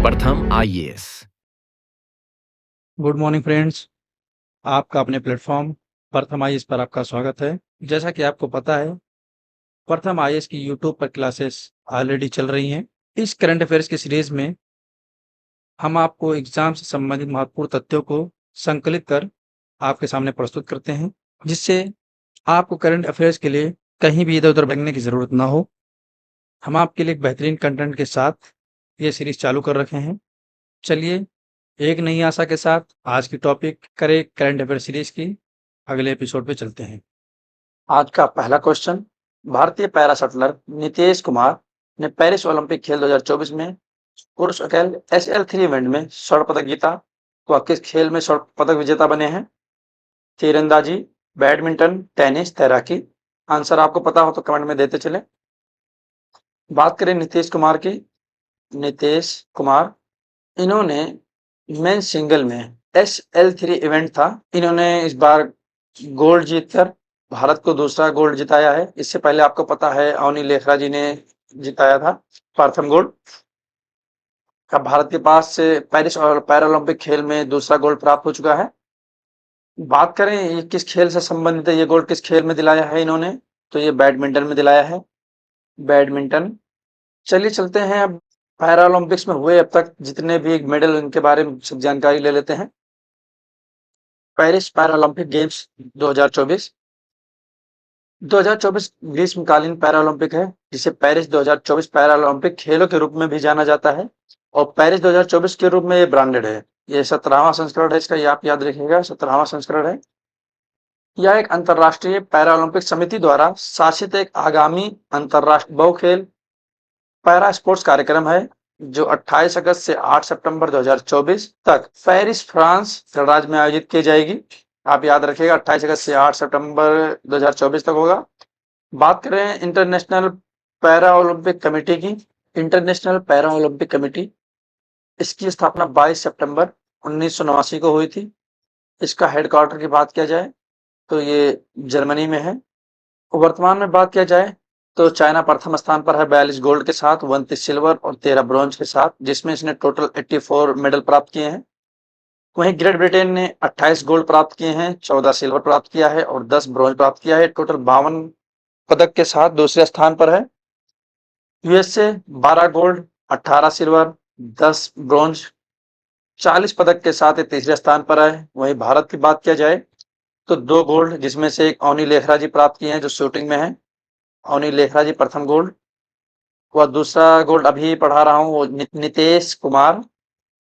प्रथम IAS. Good morning friends, आपका अपने प्लेटफॉर्म प्रथम आईएएस पर आपका स्वागत है। जैसा कि आपको पता है, प्रथम आईएएस की यूट्यूब पर क्लासेस ऑलरेडी चल रही हैं। इस करंट अफेयर्स की सीरीज में हम आपको एग्जाम से संबंधित महत्वपूर्ण तथ्यों को संकलित कर आपके सामने प्रस्तुत करते हैं, जिससे आपको करंट अफेयर्स के लिए कहीं भी इधर-उधर भटकने की ज़रूरत ना हो। हम आपके लिए एक बेहतरीन कंटेंट के साथ ये सीरीज चालू कर रखे हैं। चलिए, एक नई आशा के साथ आज की टॉपिक करें करंट अफेयर सीरीज की अगले एपिसोड पे चलते हैं। आज का पहला क्वेश्चन, भारतीय पैरा शटलर नितेश कुमार ने पेरिस ओलंपिक खेल 2024 में पुरुष अकेले SL3 इवेंट में स्वर्ण पदक जीता। वह किस खेल में स्वर्ण पदक विजेता बने हैं? तीरंदाजी, बैडमिंटन, टेनिस, तैराकी। आंसर आपको पता हो तो कमेंट में देते चले। बात करें नीतीश कुमार की, नीतीश कुमार इन्होंने मेन सिंगल में SL3 इवेंट था, इन्होंने इस बार गोल्ड जीतकर भारत को दूसरा गोल्ड जिताया है। इससे पहले आपको पता है अवनी लेखरा जी ने जिताया था प्रथम गोल्ड। अब भारत के पास से पेरिस और पैरालंपिक खेल में दूसरा गोल्ड प्राप्त हो चुका है। बात करें ये किस खेल से संबंधित है, ये गोल्ड किस खेल में दिलाया है इन्होंने, तो ये बैडमिंटन में दिलाया है, बैडमिंटन। चलिए चलते हैं अब पैरालंपिक्स में हुए अब तक जितने भी मेडल उनके बारे में सब जानकारी ले लेते हैं। पेरिस पैरालंपिक गेम्स 2024 ग्रीष्मकालीन पैरालंपिक है, जिसे पेरिस 2024 पैरालंपिक खेलों के रूप में भी जाना जाता है और पेरिस 2024 के रूप में ये ब्रांडेड है। ये 17वां संस्करण है इसका, ये आप याद रखिएगा, 17वां संस्करण है। यह एक अंतरराष्ट्रीय पैरालंपिक समिति द्वारा शासित एक आगामी अंतरराष्ट्रीय बहुखेल पैरा स्पोर्ट्स कार्यक्रम है, जो 28 अगस्त से 8 सितंबर 2024 तक पेरिस, फ्रांस गणराज्य में आयोजित की जाएगी। आप याद रखिएगा, 28 अगस्त से 8 सितंबर 2024 तक होगा। बात करें इंटरनेशनल पैरा ओलंपिक कमेटी की, इंटरनेशनल पैरा ओलंपिक कमेटी, इसकी स्थापना 22 सितंबर 1989 को हुई थी। इसका हेडक्वार्टर की बात किया जाए तो ये जर्मनी में है। वर्तमान में बात किया जाए तो चाइना प्रथम स्थान पर है 42 गोल्ड के साथ, 29 सिल्वर और 13 ब्रॉन्ज के साथ, जिसमें इसने टोटल 84 मेडल प्राप्त किए हैं। वहीं ग्रेट ब्रिटेन ने 28 गोल्ड प्राप्त किए हैं, 14 सिल्वर प्राप्त किया है और 10 ब्रॉन्ज प्राप्त किया है, टोटल 52 पदक के साथ दूसरे स्थान पर है। यूएसए 12 गोल्ड, 18 सिल्वर, 10 ब्रॉन्ज, 40 पदक के साथ तीसरे स्थान पर है। वहीं भारत की बात किया जाए तो 2 गोल्ड, जिसमें से एक अवनी लेखरा जी प्राप्त किए हैं जो शूटिंग में है, अवनी लेखरा जी प्रथम गोल्ड। वह दूसरा गोल्ड अभी पढ़ा रहा हूँ, वो नितेश कुमार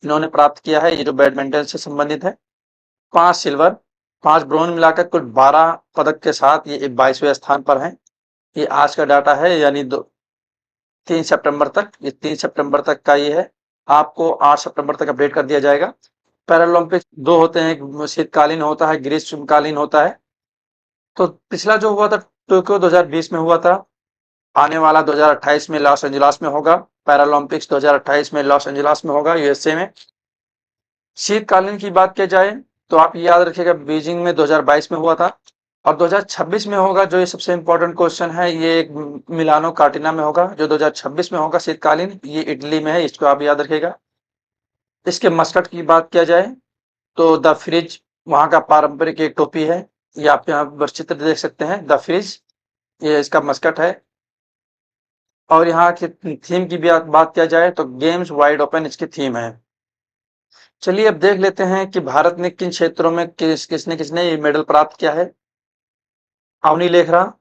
इन्होंने प्राप्त किया है, ये जो बैडमिंटन से संबंधित है। 5 सिल्वर, 5 ब्रॉन्ज मिलाकर कुल 12 पदक के साथ ये 22वें स्थान पर है। ये आज का डाटा है, यानी 3 सितंबर तक, ये 3 सितंबर तक का ये है। आपको 8 सितंबर तक अपडेट कर दिया जाएगा। पैरालंपिक 2 होते हैं, एक शीतकालीन होता है, ग्रीष्मकालीन होता है। तो पिछला जो हुआ था टोक्यो 2020 में हुआ था, आने वाला 2028 में लॉस एंजलिस में होगा। पैरालंपिक्स 2028 में लॉस एंजलिस में होगा, यूएसए में। शीतकालीन की बात की जाए तो आप याद रखिएगा बीजिंग में 2022 में हुआ था और 2026 में होगा। जो ये सबसे इंपॉर्टेंट क्वेश्चन है, ये मिलानो कार्टिना में होगा। जो 2026 में होगा शीतकालीन, ये इटली में है, इसको आप याद रखिएगा। इसके मस्कट की बात किया जाए तो द फ्रिज वहां का पारंपरिक एक टोपी है, ये आप यहाँ पर चित्र देख सकते हैं, द फ्रिज ये इसका मस्कट है। और यहाँ की थीम की भी बात किया जाए तो गेम्स वाइड ओपन इसकी थीम है। चलिए अब देख लेते हैं कि भारत ने किन क्षेत्रों में किसने किसने ये मेडल प्राप्त किया है। अवनी लेखरा,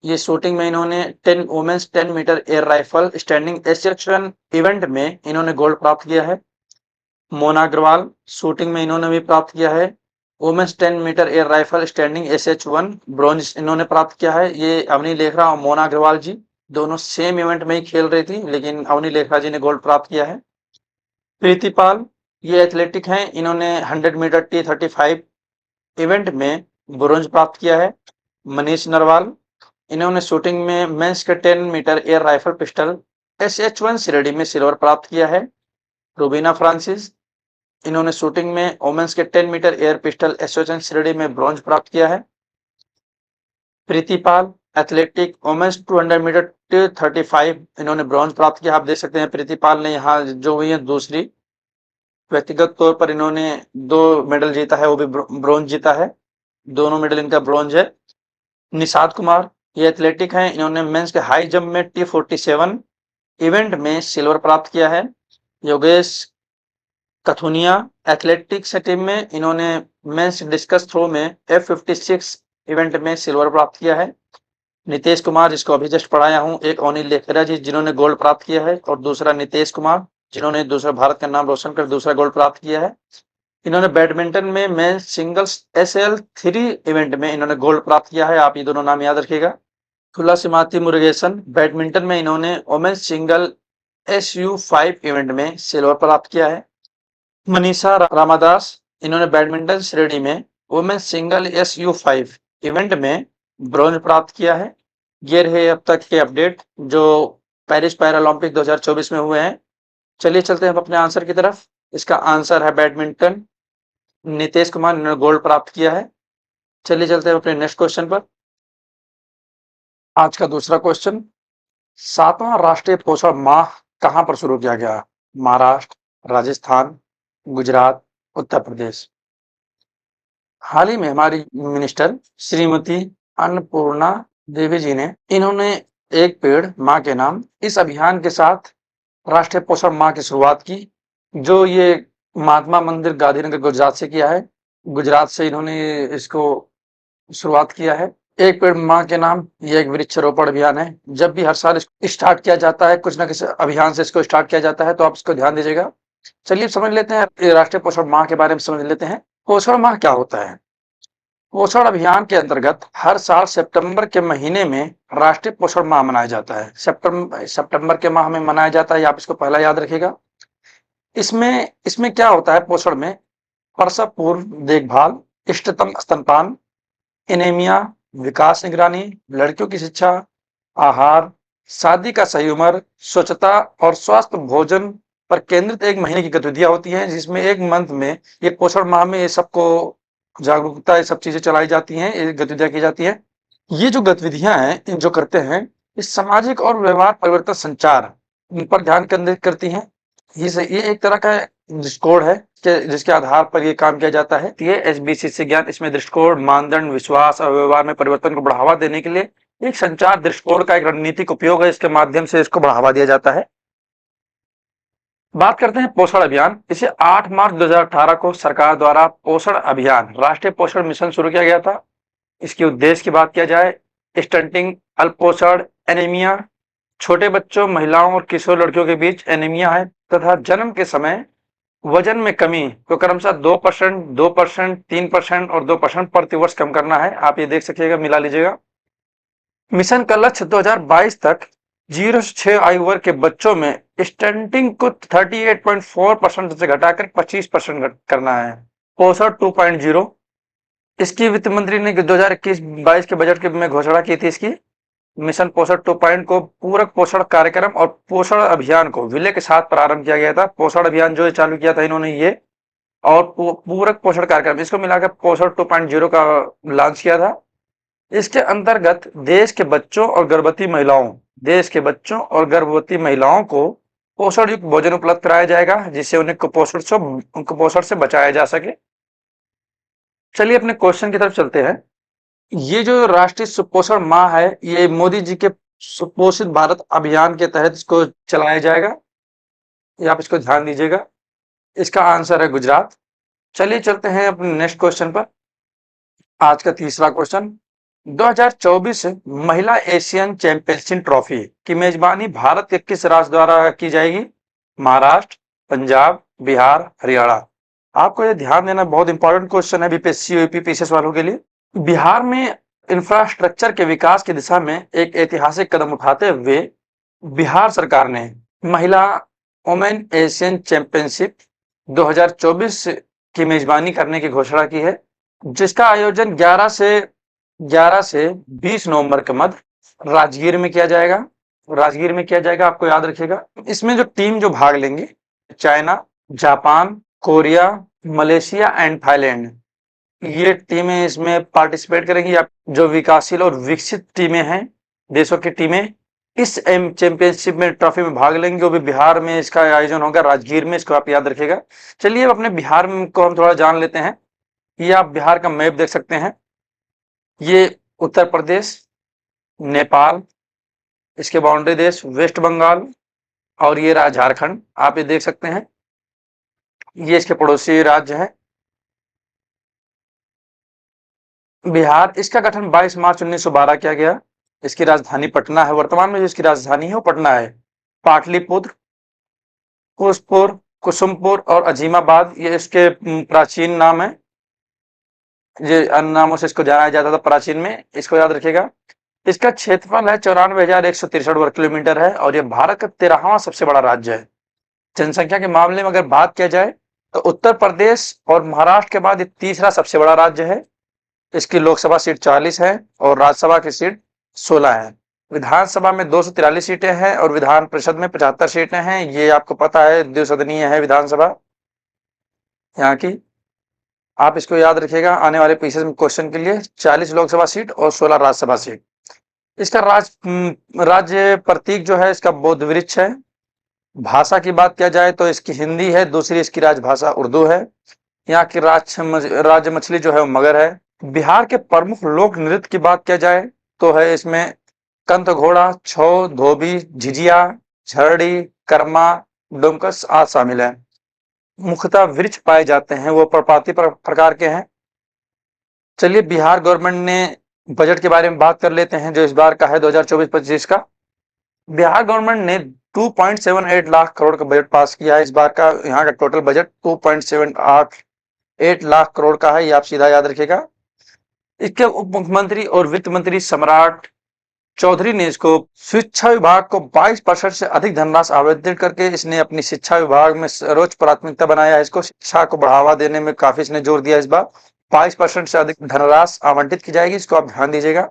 ये शूटिंग में इन्होंने 10 women's 10 metre air rifle standing SH1 event में इन्होंने गोल्ड प्राप्त किया है। मोना अग्रवाल, शूटिंग में इन्होंने भी प्राप्त किया है women's 10 metre air rifle standing SH1 bronze इन्होंने प्राप्त किया है। ये अवनी लेखरा और मोना अग्रवाल जी दोनों सेम इवेंट में ही खेल रही थी, लेकिन अवनी लेखरा जी ने गोल्ड प्राप्त किया है। प्रीति पाल, ये एथलेटिक हैं, इन्होंने 100 मीटर T35 इवेंट में ब्रॉन्ज प्राप्त किया है। मनीष नरवाल, इन्होंने शूटिंग में मेंस के 10 metre air rifle pistol SH1 श्रेणी में सिल्वर प्राप्त किया है। रूबीना फ्रांसिस, इन्होंने शूटिंग में वुमेन्स के 10 मीटर एयर पिस्टल SH1 श्रेणी में ब्रॉन्ज प्राप्त किया है। प्रीति पाल, एथलेटिक वुमेन्स 200 मीटर T35 इन्होंने ब्रॉन्ज प्राप्त किया। आप देख सकते हैं प्रीति पाल ने यहाँ जो हुई है दूसरी, व्यक्तिगत तौर पर इन्होंने 2 मेडल जीता है, वो भी ब्रोंज जीता है। दोनों मेडल इनका ब्रोंज है। निषाद कुमार, ये एथलेटिक हैं, इन्होंने मेंस के हाई जंप में T47 इवेंट में सिल्वर प्राप्त किया है। योगेश कथुनिया, एथलेटिक्स टीम में इन्होंने मेंस डिस्कस थ्रो में F56 इवेंट में सिल्वर प्राप्त किया है। नितेश कुमार, जिसको अभी जस्ट पढ़ाया हूँ, एक अनिल लेखरा जी जिन्होंने गोल्ड प्राप्त किया है, और दूसरा नितेश कुमार जिन्होंने दूसरा भारत का नाम रोशन कर दूसरा गोल्ड प्राप्त किया है। इन्होंने बैडमिंटन में मेंस सिंगल्स SL3 इवेंट में इन्होंने गोल्ड प्राप्त किया है। आप ये दोनों नाम याद रखिएगा। तुलसीमाती मुरुगेसन, बैडमिंटन में इन्होंने वोमेन्स सिंगल SU5 इवेंट में सिल्वर प्राप्त किया है। मनीषा रामादास, इन्होंने बैडमिंटन श्रेणी में वुमेन्स सिंगल SU5 इवेंट में ब्रॉन्ज प्राप्त किया है। ये रहे अब तक के अपडेट जो पेरिस पैरालंपिक 2024 में हुए हैं। चलिए चलते हैं अपने आंसर की तरफ। इसका आंसर है बैडमिंटन। नितेश कुमार, इन्होंने गोल्ड प्राप्त किया है। चलिए चलते हैं अपने नेक्स्ट क्वेश्चन पर। आज का दूसरा क्वेश्चन, 7वां राष्ट्रीय पोषण माह कहां पर शुरू किया गया? महाराष्ट्र, राजस्थान, गुजरात, उत्तर प्रदेश। हाल ही में हमारी मिनिस्टर श्रीमती अन्नपूर्णा देवी जी ने इन्होंने एक पेड़ माँ के नाम इस अभियान के साथ राष्ट्रीय पोषण माह की शुरुआत की, जो ये महात्मा मंदिर गांधीनगर गुजरात से किया है। गुजरात से इन्होंने इसको शुरुआत किया है। एक पेड़ माँ के नाम, ये एक वृक्षारोपण अभियान है। जब भी हर साल स्टार्ट किया जाता है, कुछ ना किसी अभियान से इसको स्टार्ट किया जाता है, तो आप इसको ध्यान दीजिएगा। चलिए समझ लेते हैं, राष्ट्रीय पोषण माह के बारे में समझ लेते हैं। पोषण माह क्या होता है? पोषण अभियान के अंतर्गत हर साल सितंबर के महीने में राष्ट्रीय पोषण माह मनाया जाता है। सितंबर के माह में मनाया जाता है, आप इसको पहला याद रखिएगा। इसमें क्या होता है? पोषण में प्रसव पूर्व देखभाल, इष्टतम स्तनपान, एनीमिया, विकास निगरानी, लड़कियों की शिक्षा, आहार, शादी का सही उम्र, स्वच्छता और स्वास्थ्य भोजन पर केंद्रित एक महीने की गतिविधियां होती हैं, जिसमें एक मंथ में ये पोषण माह में ये सबको जागरूकता, ये सब चीजें चलाई जाती हैं, ये गतिविधियां की जाती हैं। ये जो गतिविधियां हैं, जो करते हैं, इस सामाजिक और व्यवहार परिवर्तन संचार इन पर ध्यान केंद्रित करती हैं। ये एक तरह का दृष्टिकोण है जिसके आधार पर ये काम किया जाता है। ये SBCC ज्ञान, इसमें दृष्टिकोण, मानदंड, विश्वास और व्यवहार में परिवर्तन को बढ़ावा देने के लिए एक संचार दृष्टिकोण का एक रणनीतिक उपयोग है। इसके माध्यम से इसको बढ़ावा दिया जाता है। बात करते हैं पोषण अभियान। इसे 8 मार्च 2018 को सरकार द्वारा पोषण अभियान, राष्ट्रीय पोषण मिशन शुरू किया गया था। इसके उद्देश्य की बात किया जाए, स्टंटिंग, अल्पोषण, एनीमिया, छोटे बच्चों, महिलाओं और किशोर लड़कियों के बीच एनीमिया है, तथा जन्म के समय वजन में कमी को क्रमशः 2%, 2%, 3% और 2% प्रति वर्ष कम करना है। आप ये देख सकिएगा, मिला लीजिएगा। मिशन का लक्ष्य 2022 तक 0 से 6 आयु वर्ग के बच्चों में स्टंटिंग को 38.4% से घटाकर 25% करना है। पोषण 2.0, इसकी वित्त मंत्री ने 2021-22 के बजट में घोषणा की थी। इसकी मिशन पोषण 2.0 को पूरक पोषण कार्यक्रम और पोषण अभियान को विलय के साथ प्रारंभ किया गया था। पोषण अभियान जो चालू किया था इन्होंने ये, और पूरक पोषण कार्यक्रम, इसको मिलाकर पोषण 2.0 का लॉन्च किया था। इसके अंतर्गत देश के बच्चों और गर्भवती महिलाओं को पोषण युक्त भोजन उपलब्ध कराया जाएगा, जिससे उन्हें कुपोषण से बचाया जा सके। चलिए अपने क्वेश्चन की तरफ चलते हैं। ये जो राष्ट्रीय सुपोषण माह है, ये मोदी जी के सुपोषित भारत अभियान के तहत इसको चलाया जाएगा। ये आप इसको ध्यान दीजिएगा। इसका आंसर है गुजरात। चलिए चलते हैं अपने नेक्स्ट क्वेश्चन पर। आज का तीसरा क्वेश्चन, 2024 महिला एशियन चैंपियनशिप ट्रॉफी की मेजबानी भारत के किस राज्य द्वारा की जाएगी? महाराष्ट्र, पंजाब, बिहार, हरियाणा। आपको ये ध्यान देना, बहुत इंपॉर्टेंट क्वेश्चन है बीपीएससी यूपीएससी वालों के लिए। बिहार में इंफ्रास्ट्रक्चर के विकास की दिशा में एक ऐतिहासिक कदम उठाते हुए बिहार सरकार ने महिला वुमेन एशियन चैंपियनशिप 2024 की मेजबानी करने की घोषणा की है, जिसका आयोजन 11 से 20 नवंबर के मध्य राजगीर में किया जाएगा। आपको याद रखिएगा। इसमें जो टीम जो भाग लेंगे, China, Japan, Korea, Malaysia and Thailand, ये टीमें इसमें पार्टिसिपेट करेंगी। जो विकासशील और विकसित टीमें हैं, देशों की टीमें, इस चैंपियनशिप में ट्रॉफी में भाग लेंगे, वो भी बिहार में इसका आयोजन होगा, राजगीर में, इसको आप याद रखिएगा। चलिए अब अपने बिहार को हम थोड़ा जान लेते हैं। ये आप बिहार का मैप देख सकते हैं, ये उत्तर प्रदेश, नेपाल, इसके बाउंड्री देश वेस्ट बंगाल, और ये रहा झारखंड, आप ये देख सकते हैं, ये इसके पड़ोसी राज्य हैं। बिहार, इसका गठन 22 मार्च 1912 किया गया। इसकी राजधानी पटना है, वर्तमान में जो इसकी राजधानी है वो पटना है। पाटलिपुत्र, कुशपुर, कुसुमपुर और अजीमाबाद ये इसके प्राचीन नाम है, ये अन्य नामों से इसको जाना जाता था प्राचीन में, इसको याद रखिएगा। इसका क्षेत्रफल है 94,163 वर्ग किलोमीटर है, और ये भारत का 13वां सबसे बड़ा राज्य है। जनसंख्या के मामले में अगर बात किया जाए तो उत्तर प्रदेश और महाराष्ट्र के बाद ये तीसरा सबसे बड़ा राज्य है। इसकी लोकसभा सीट 40 है और राज्यसभा की सीट 16 है। विधानसभा में 243 सीटें हैं और विधान परिषद में 75 सीटें हैं। ये आपको पता है द्विसदनीय है विधानसभा यहाँ की, आप इसको याद रखिएगा आने वाले पीछे क्वेश्चन के लिए। 40 लोकसभा सीट और 16 राज्यसभा सीट। इसका राज्य प्रतीक जो है इसका बोध वृक्ष है। भाषा की बात किया जाए तो इसकी हिंदी है, दूसरी इसकी राजभाषा उर्दू है। यहाँ की राज्य मछली जो है वो मगर है। बिहार के प्रमुख लोक नृत्य की बात किया जाए तो है इसमें कंत घोड़ा, छौ, धोबी, झिझिया, झरड़ी, कर्मा, डोमकस आदि शामिल है। मुख्यतः वृक्ष पाए जाते हैं वो पर्णपाती प्रकार के हैं। चलिए बिहार गवर्नमेंट ने बजट के बारे में बात कर लेते हैं जो इस बार का है 2024-25 का। बिहार गवर्नमेंट ने 2.78 लाख करोड़ का बजट पास किया है इस बार का। यहाँ का टोटल बजट 2.78 लाख करोड़ का है, ये आप सीधा याद रखिएगा। इसके उप मुख्यमंत्री और वित्त मंत्री सम्राट चौधरी ने इसको शिक्षा विभाग को 22% से अधिक धनराशि आवंटित करके इसने अपनी शिक्षा विभाग में सर्वोच्च प्राथमिकता बनाया है। इसको शिक्षा को बढ़ावा देने में काफी इसने जोर दिया। इस बार 22% से अधिक धनराशि आवंटित की जाएगी, इसको आप ध्यान दीजिएगा।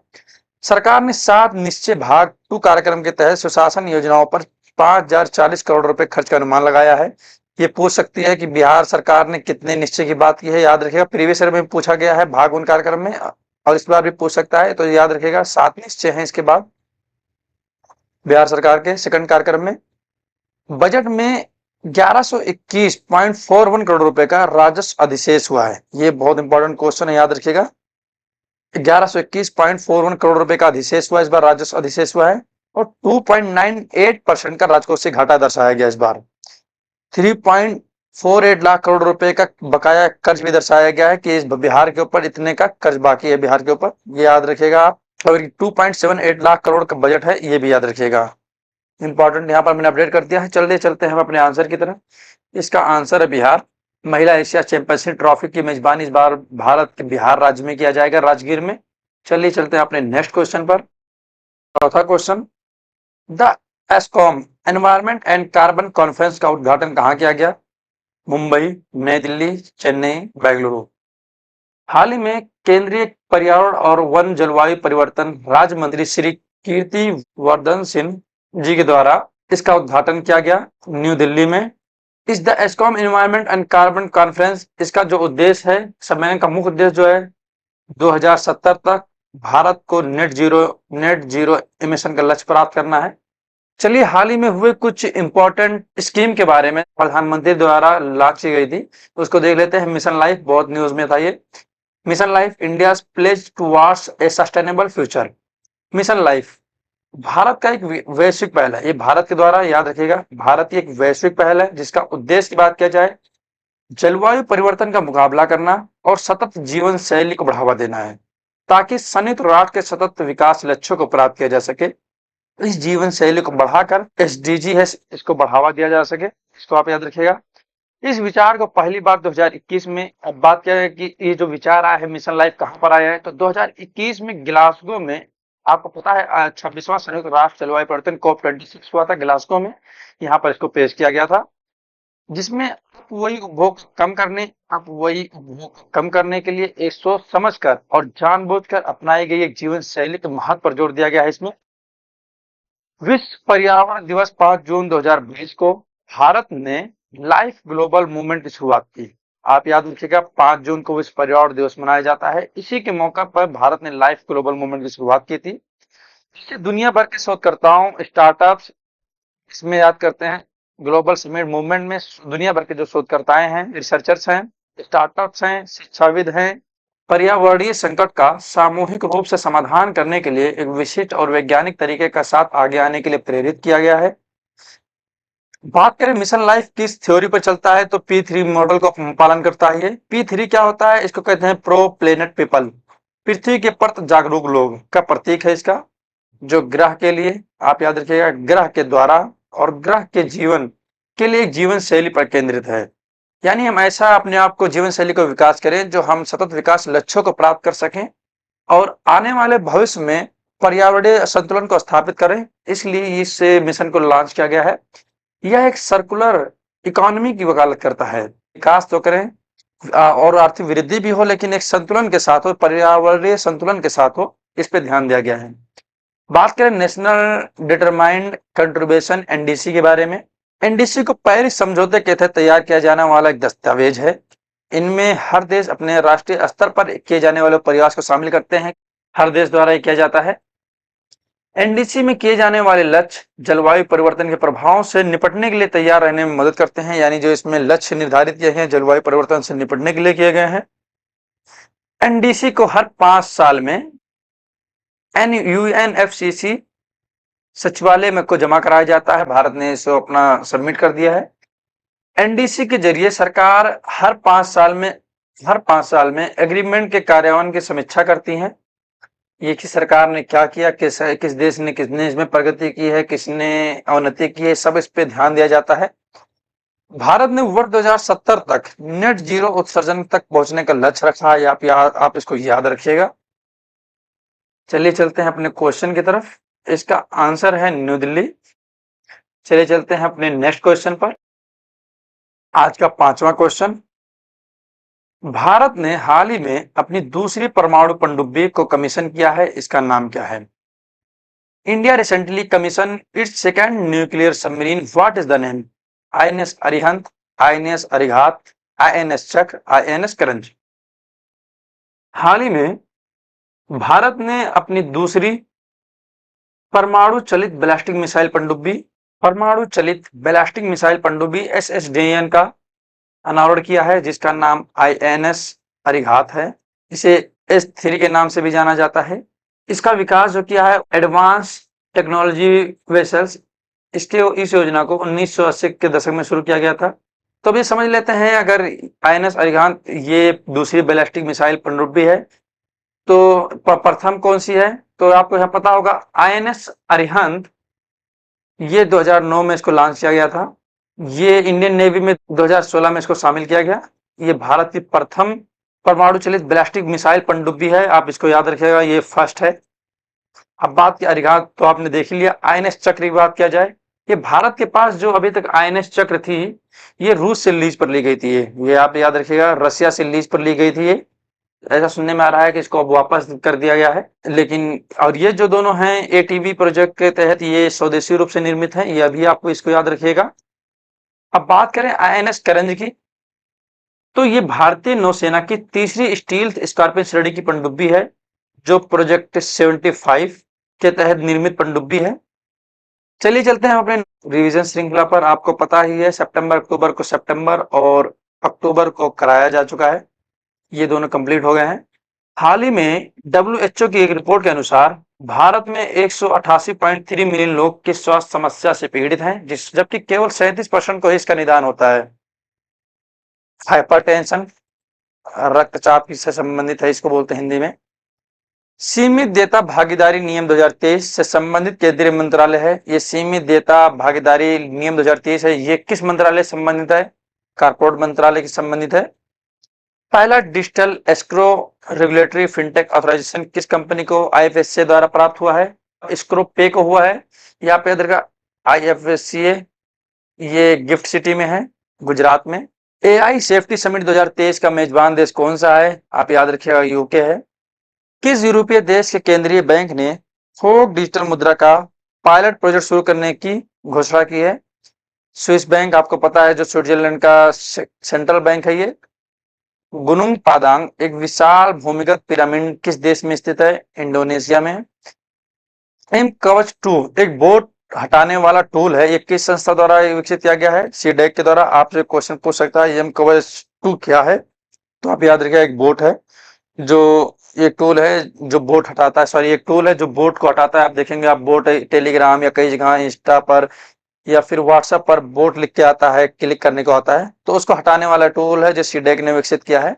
सरकार ने 7 निश्चय भाग 2 कार्यक्रम के तहत सुशासन योजनाओं पर 5,040 करोड़ रुपए खर्च का अनुमान लगाया है। ये पूछ सकती है कि बिहार सरकार ने कितने निश्चय की बात की है, याद रखिएगा। प्रीवियस ईयर में पूछा गया है भाग 1 कार्यक्रम में, और इस बार भी पूछ सकता है, तो याद रखिएगा 7 निश्चय हैं इसके बाद बिहार सरकार के सेकंड कार्यक्रम में। बजट में 1121.41 करोड़ रुपए का राजस्व अधिशेष हुआ है। ये बहुत इंपॉर्टेंट क्वेश्चन है, याद रखिएगा। 1121.41 करोड़ रुपए का अधिशेष हुआ, इस बार राजस्व अधिशेष हुआ है। और 2.98% का राजकोषीय घाटा दर्शाया गया इस बार। 3.48 लाख करोड़ रुपए का बकाया कर्ज भी दर्शाया गया है कि इस बिहार के ऊपर इतने का कर्ज बाकी है बिहार के ऊपर, ये याद रखिएगा आप। और 2.78 लाख करोड़ का बजट है, ये भी याद रखिएगा। इंपॉर्टेंट यहाँ पर मैंने अपडेट कर दिया है। चलते हैं हम अपने आंसर की तरफ। इसका आंसर है बिहार। महिला एशिया चैंपियनशिप ट्रॉफी की मेजबानी इस बार भारत के बिहार राज्य में किया जाएगा, राजगीर में। चलिए चलते हैं अपने नेक्स्ट क्वेश्चन पर। चौथा question, the एस्कॉम environment and carbon conference का उद्घाटन कहाँ किया गया? मुंबई, नई दिल्ली, चेन्नई, बेंगलुरु। हाल ही में केंद्रीय पर्यावरण और वन जलवायु परिवर्तन राज्य मंत्री श्री कीर्ति वर्धन सिंह जी के द्वारा इसका उद्घाटन किया गया न्यू दिल्ली में। इस the एस्कॉम environment and carbon conference, इसका जो उद्देश्य है, सम्मेलन का मुख्य उद्देश्य जो है 2070 तक भारत को नेट जीरो इमिशन का लक्ष्य प्राप्त करना है। चलिए हाल ही में हुए कुछ इंपॉर्टेंट स्कीम के बारे में प्रधानमंत्री द्वारा लॉन्च की गई थी, उसको देख लेते हैं। मिशन लाइफ, बहुत न्यूज में था ये। Mission life India pledge towards a sustainable future. Mission life Bharat का एक वैश्विक पहल है, ये भारत के द्वारा, याद रखिएगा, भारत की एक वैश्विक पहल है जिसका उद्देश्य की बात किया जाए जलवायु परिवर्तन का मुकाबला करना और सतत जीवन शैली को बढ़ावा देना है, ताकि संयुक्त राष्ट्र के सतत विकास लक्ष्यों को प्राप्त किया जा सके। इस जीवन शैली को बढ़ाकर SDG है, इसको बढ़ावा दिया जा सके, इसको आप याद रखिएगा। इस विचार को पहली बार 2021 में, अब बात क्या है कि ये जो विचार आया है मिशन लाइफ कहां पर आया है, तो 2021 में ग्लासगो में, आपको पता है 26वां संयुक्त राष्ट्र जलवायु परिवर्तन COP26 हुआ था ग्लासगो में, यहाँ पर इसको पेश किया गया था, जिसमें वही उपभोग कम करने के लिए एक सोच समझकर और जानबूझकर अपनाई गई एक जीवन शैली के महत्व पर जोर दिया गया है। इसमें विश्व पर्यावरण दिवस 5 जून 2020 को भारत ने लाइफ ग्लोबल मूवमेंट की शुरुआत की। आप याद रखिएगा 5 जून को विश्व पर्यावरण दिवस मनाया जाता है। इसी के मौका पर भारत ने लाइफ ग्लोबल मूवमेंट की शुरुआत की थी। दुनिया भर के शोधकर्ताओं, स्टार्टअप्स इसमें याद करते हैं। ग्लोबल समिट मूवमेंट में दुनिया भर के जो शोधकर्ताएं हैं, रिसर्चर्स हैं, स्टार्टअप्स हैं, शिक्षाविद हैं, पर्यावरणीय संकट का सामूहिक रूप से समाधान करने के लिए एक विशिष्ट और वैज्ञानिक तरीके का साथ आगे आने के लिए प्रेरित किया गया है। बात करें मिशन लाइफ किस थ्योरी पर चलता है, तो P3 मॉडल का पालन करता है। ये P3 क्या होता है, इसको कहते हैं प्रो प्लेनेट पीपल, पृथ्वी के प्रति जागरूक लोग का प्रतीक है इसका। जो ग्रह के लिए, आप याद रखिएगा, ग्रह के द्वारा और ग्रह के जीवन के लिए एक जीवन शैली पर केंद्रित है। यानी हम ऐसा अपने आप को जीवन शैली को विकास करें जो हम सतत विकास लक्ष्यों को प्राप्त कर सकें और आने वाले भविष्य में पर्यावरणीय संतुलन को स्थापित करें। इसलिए इस मिशन को लॉन्च किया गया है। यह एक सर्कुलर इकोनॉमी की वकालत करता है। विकास तो करें और आर्थिक वृद्धि भी हो, लेकिन एक संतुलन के साथ हो, पर्यावरणीय संतुलन के साथ हो, इस पे ध्यान दिया गया है। बात करें नेशनल डिटरमाइंड कंट्रीब्यूशन एनडीसी के बारे में। एनडीसी को पेरिस समझौते के तहत तैयार किया जाने वाला एक दस्तावेज है। इनमें हर देश अपने राष्ट्रीय स्तर पर किए जाने वाले प्रयास को शामिल करते हैं। हर देश द्वारा ये किया जाता है। एनडीसी में किए जाने वाले लक्ष्य जलवायु परिवर्तन के प्रभावों से निपटने के लिए तैयार रहने में मदद करते हैं। यानी जो इसमें लक्ष्य निर्धारित किए गए हैं जलवायु परिवर्तन से निपटने के लिए किए गए हैं। एनडीसी को हर 5 साल में यूएनएफसीसी सचिवालय में को जमा कराया जाता है। भारत ने इसको अपना सबमिट कर दिया है। एनडीसी के जरिए सरकार हर 5 साल में एग्रीमेंट के कार्यान्वयन की समीक्षा करती है। ये कि सरकार ने क्या किया, किस देश ने किसने इसमें प्रगति की है, किसने अवनति की है, सब इस पे ध्यान दिया जाता है। भारत ने वर्ष 2070 तक नेट जीरो उत्सर्जन तक पहुंचने का लक्ष्य रखा है। आप इसको याद रखिएगा। चलिए चलते हैं अपने क्वेश्चन की तरफ। इसका आंसर है न्यू दिल्ली। चलिए चलते हैं अपने नेक्स्ट क्वेश्चन पर। आज का 5वां क्वेश्चन, भारत ने हाल ही में अपनी दूसरी परमाणु पनडुब्बी को कमीशन किया है, इसका नाम क्या है? India recently commission it's second nuclear submarine, what is the name? INS Arihant, INS Arighat, INS चक्र, आईएनएस करंज। हाल ही में भारत ने अपनी दूसरी परमाणु चलित बैलिस्टिक मिसाइल पनडुब्बी SSDN का अनावरण किया है, जिसका नाम आईएनएस अरिघात है। इसे S3 के नाम से भी जाना जाता है। इसका विकास जो किया है एडवांस टेक्नोलॉजी वेसल्स, इस योजना को 1980 के दशक में शुरू किया गया था। तो भी समझ लेते हैं, अगर आईएनएस अरिहंत ये दूसरी बैलिस्टिक मिसाइल पनडुब्बी है तो प्रथम कौन सी है? तो आपको यहाँ पता होगा आईएनएस अरिहंत, ये 2009 में इसको लॉन्च किया गया था। ये इंडियन नेवी में 2016 में इसको शामिल किया गया। ये भारत की प्रथम परमाणु चलित बैलिस्टिक मिसाइल पनडुब्बी है, आप इसको याद रखिएगा, ये फर्स्ट है। अब बात की अरिहंत तो आपने देख लिया। आईएनएस चक्र की बात किया जाए, ये भारत के पास जो अभी तक आईएनएस चक्र थी, ये रूस से लीज पर ली गई थी। ये आप याद रखिएगा, रसिया से लीज पर ली गई थी। ये ऐसा सुनने में आ रहा है कि इसको अब वापस कर दिया गया है, लेकिन और ये जो दोनों हैं एटीवी प्रोजेक्ट के तहत ये स्वदेशी रूप से निर्मित है। ये अभी आपको इसको याद रखिएगा। अब बात करें आईएनएस करंज की, तो ये भारतीय नौसेना की तीसरी स्टील्थ स्कॉर्पियन श्रेणी की पनडुब्बी है, जो प्रोजेक्ट 75 के तहत निर्मित पनडुब्बी है। चलिए चलते हैं अपने रिवीजन श्रृंखला पर। आपको पता ही है सितंबर और अक्टूबर को कराया जा चुका है, ये दोनों कंप्लीट हो गए हैं। हाल ही में WHO की एक रिपोर्ट के अनुसार भारत में 188.3 मिलियन लोग किस स्वास्थ्य समस्या से पीड़ित हैं, जबकि केवल 37% को इसका निदान होता है। हाइपरटेंशन, रक्तचाप से संबंधित है, इसको बोलते हैं हिंदी में। सीमित देयता भागीदारी नियम 2023 से संबंधित केंद्रीय मंत्रालय है। ये सीमित देयता भागीदारी नियम 2023 है, ये किस मंत्रालय से संबंधित है? कारपोरेट मंत्रालय से संबंधित है। पहला digital escrow regulatory fintech authorisation किस कंपनी को IFSCA द्वारा प्राप्त हुआ है? एस्क्रो पे को हुआ है। यहाँ पे IFSCA, ये गिफ्ट सिटी में है, गुजरात में। AI सेफ्टी समिट 2023 का मेजबान देश कौन सा है? आप याद रखिएगा, यूके है। किस यूरोपीय देश के केंद्रीय बैंक ने फोक डिजिटल मुद्रा का पायलट प्रोजेक्ट शुरू करने की घोषणा की है? स्विस बैंक, आपको पता है, जो स्विट्जरलैंड का सेंट्रल बैंक है। ये गुनुंग पादांग, एक विशाल भूमिगत पिरामिड किस देश में स्थित है? इंडोनेशिया में। एम कवच 2 एक बोट हटाने वाला टूल है। ये किस संस्था द्वारा विकसित किया गया है? सीडेक के द्वारा। आपसे क्वेश्चन पूछ सकता है एम कवच 2 क्या है? तो आप याद रखिएगा, एक बोट है जो ये टूल है जो बोट हटाता है, सॉरी एक टूल है जो बोट को हटाता है। आप देखेंगे, आप बोट टेलीग्राम या कई जगह इंस्टा पर या फिर व्हाट्सएप पर बोट लिख के आता है, क्लिक करने को आता है, तो उसको हटाने वाला टूल है जो सीडेक ने विकसित किया है।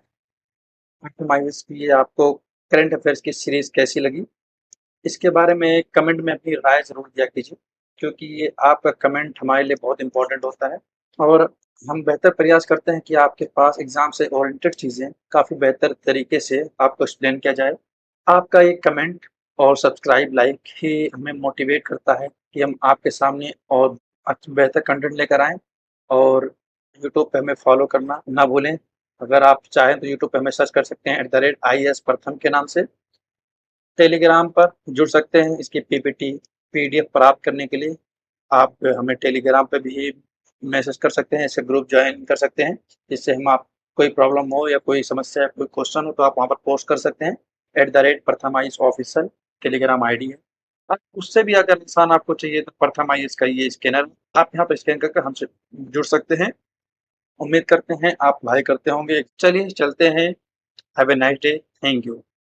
ऑप्टिमाइज की आपको करंट अफेयर्स की सीरीज कैसी लगी, इसके बारे में कमेंट में अपनी राय ज़रूर दिया कीजिए, क्योंकि ये आपका कमेंट हमारे लिए बहुत इम्पोर्टेंट होता है और हम बेहतर प्रयास करते हैं कि आपके पास एग्ज़ाम से ओरिएंटेड चीज़ें काफ़ी बेहतर तरीके से आपको एक्सप्लेन किया जाए। आपका एक कमेंट और सब्सक्राइब, लाइक ही हमें मोटिवेट करता है कि हम आपके सामने और बेहतर कंटेंट लेकर आएँ। और यूट्यूब पे हमें फॉलो करना ना भूलें। अगर आप चाहें तो यूट्यूब पे हमें सर्च कर सकते हैं @IAS प्रथम के नाम से। टेलीग्राम पर जुड़ सकते हैं इसकी पीपीटी, पीडीएफ प्राप्त करने के लिए। आप हमें टेलीग्राम पे भी मैसेज कर सकते हैं, इससे ग्रुप ज्वाइन कर सकते हैं, जिससे हम आप कोई प्रॉब्लम हो या कोई समस्या या कोई क्वेश्चन हो तो आप वहाँ पर पोस्ट कर सकते हैं। प्रथम आईएएस ऑफिशियल टेलीग्राम आईडी है। उससे भी अगर इंसान आपको चाहिए तो प्रथम आईएएस का ये स्कैनर आप यहाँ पर स्कैन करके हमसे जुड़ सकते हैं। उम्मीद करते हैं आप पढ़ाई करते होंगे। चलिए चलते हैं। Have a nice day. Thank you.